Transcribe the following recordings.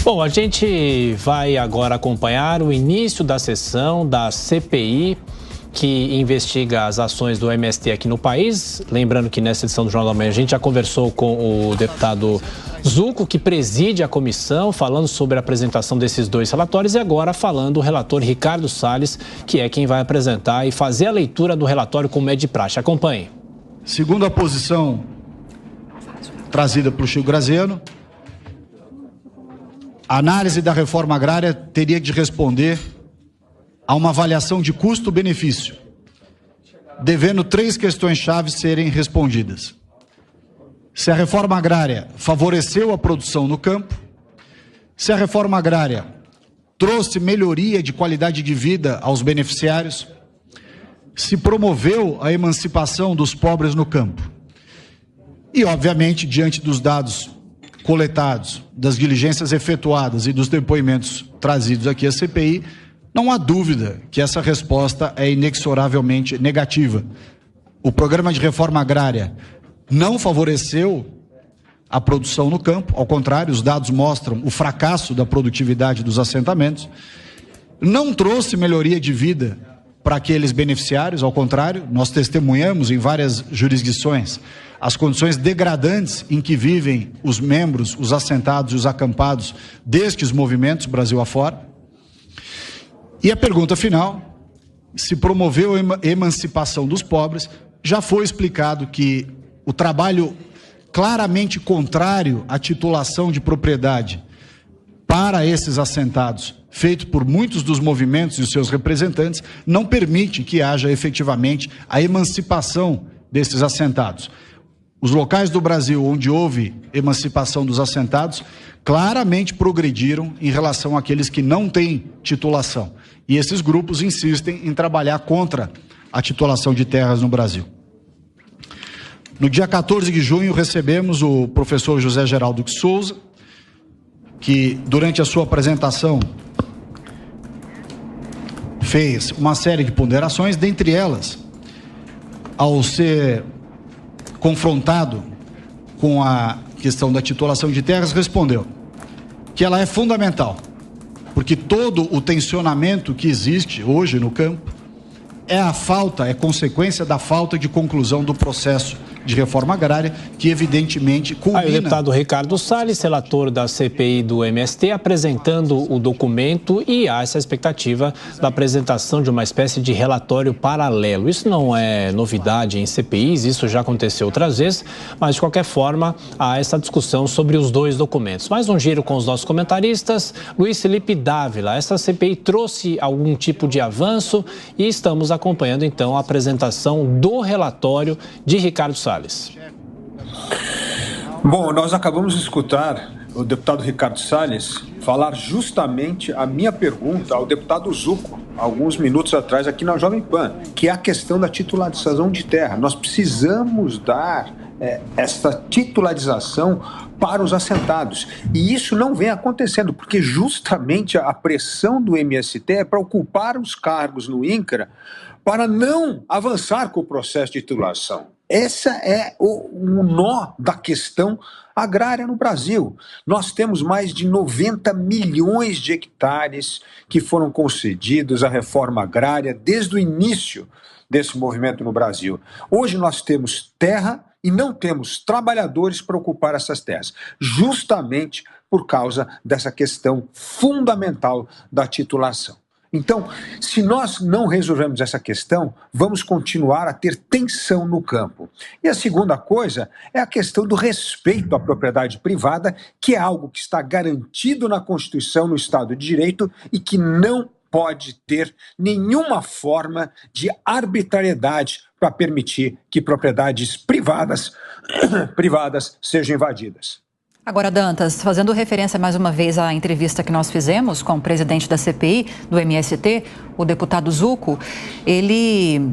Bom, a gente vai agora acompanhar o início da sessão da CPI, que investiga as ações do MST aqui no país. Lembrando que nessa edição do Jornal da Manhã a gente já conversou com o deputado Zucco, que preside a comissão, falando sobre a apresentação desses dois relatórios, e agora falando o relator Ricardo Salles, que é quem vai apresentar e fazer a leitura do relatório como é de praxe. Acompanhe. Segundo a posição trazida pelo Chico Graziano, a análise da reforma agrária teria de responder a uma avaliação de custo-benefício, devendo 3 questões-chave serem respondidas. Se a reforma agrária favoreceu a produção no campo, se a reforma agrária trouxe melhoria de qualidade de vida aos beneficiários, se promoveu a emancipação dos pobres no campo. E, obviamente, diante dos dados coletados, das diligências efetuadas e dos depoimentos trazidos aqui à CPI, não há dúvida que essa resposta é inexoravelmente negativa. O programa de reforma agrária não favoreceu a produção no campo, ao contrário, os dados mostram o fracasso da produtividade dos assentamentos, não trouxe melhoria de vida para aqueles beneficiários, ao contrário, nós testemunhamos em várias jurisdições as condições degradantes em que vivem os membros, os assentados e os acampados destes movimentos Brasil afora. E a pergunta final, se promoveu a emancipação dos pobres, já foi explicado que o trabalho claramente contrário à titulação de propriedade para esses assentados, feito por muitos dos movimentos e os seus representantes, não permite que haja efetivamente a emancipação desses assentados. Os locais do Brasil onde houve emancipação dos assentados claramente progrediram em relação àqueles que não têm titulação. E esses grupos insistem em trabalhar contra a titulação de terras no Brasil. No dia 14 de junho recebemos o professor José Geraldo de Souza, que durante a sua apresentação fez uma série de ponderações, dentre elas, ao ser confrontado com a questão da titulação de terras, respondeu que ela é fundamental, porque todo o tensionamento que existe hoje no campo é consequência da falta de conclusão do processo de reforma agrária, que evidentemente culmina... Aí o deputado Ricardo Salles, relator da CPI do MST, apresentando o documento, e há essa expectativa da apresentação de uma espécie de relatório paralelo. Isso não é novidade em CPIs, isso já aconteceu outras vezes, mas de qualquer forma há essa discussão sobre os dois documentos. Mais um giro com os nossos comentaristas. Luiz Felipe Dávila, essa CPI trouxe algum tipo de avanço, e estamos acompanhando então a apresentação do relatório de Ricardo Salles. Bom, nós acabamos de escutar o deputado Ricardo Salles falar justamente a minha pergunta ao deputado Zucco, alguns minutos atrás aqui na Jovem Pan, que é a questão da titularização de terra. Nós precisamos dar essa titularização para os assentados. E isso não vem acontecendo, porque justamente a pressão do MST é para ocupar os cargos no INCRA para não avançar com o processo de titulação. Esse é o nó da questão agrária no Brasil. Nós temos mais de 90 milhões de hectares que foram concedidos à reforma agrária desde o início desse movimento no Brasil. Hoje nós temos terra e não temos trabalhadores para ocupar essas terras, justamente por causa dessa questão fundamental da titulação. Então, se nós não resolvermos essa questão, vamos continuar a ter tensão no campo. E a segunda coisa é a questão do respeito à propriedade privada, que é algo que está garantido na Constituição, no Estado de Direito, e que não pode ter nenhuma forma de arbitrariedade para permitir que propriedades privadas sejam invadidas. Agora, Dantas, fazendo referência mais uma vez à entrevista que nós fizemos com o presidente da CPI, do MST, o deputado Zucco, ele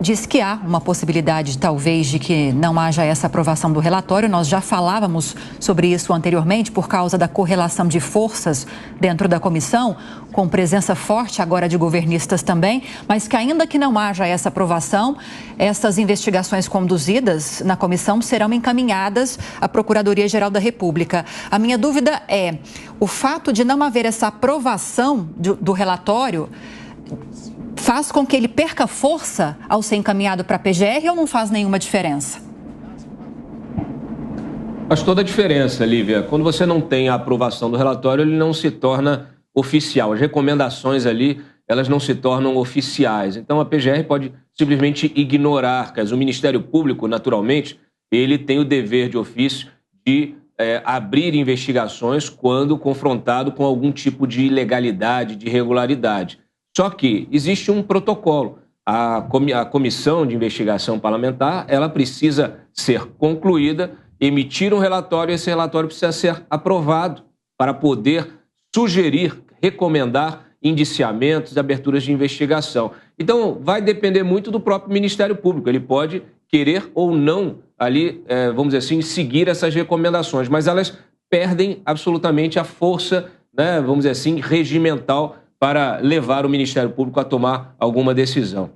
diz que há uma possibilidade, talvez, de que não haja essa aprovação do relatório. Nós já falávamos sobre isso anteriormente, por causa da correlação de forças dentro da comissão, com presença forte agora de governistas também, mas que ainda que não haja essa aprovação, essas investigações conduzidas na comissão serão encaminhadas à Procuradoria-Geral da República. A minha dúvida é, o fato de não haver essa aprovação do relatório faz com que ele perca força ao ser encaminhado para a PGR ou não faz nenhuma diferença? Faz toda a diferença, Lívia. Quando você não tem a aprovação do relatório, ele não se torna oficial. As recomendações ali, elas não se tornam oficiais. Então, a PGR pode simplesmente ignorar. O Ministério Público, naturalmente, ele tem o dever de ofício de abrir investigações quando confrontado com algum tipo de ilegalidade, de irregularidade. Só que existe um protocolo. A comissão de investigação parlamentar, ela precisa ser concluída, emitir um relatório, e esse relatório precisa ser aprovado para poder sugerir, recomendar indiciamentos, aberturas de investigação. Então, vai depender muito do próprio Ministério Público. Ele pode querer ou não ali, vamos dizer assim, seguir essas recomendações, mas elas perdem absolutamente a força, né, vamos dizer assim, regimental para levar o Ministério Público a tomar alguma decisão.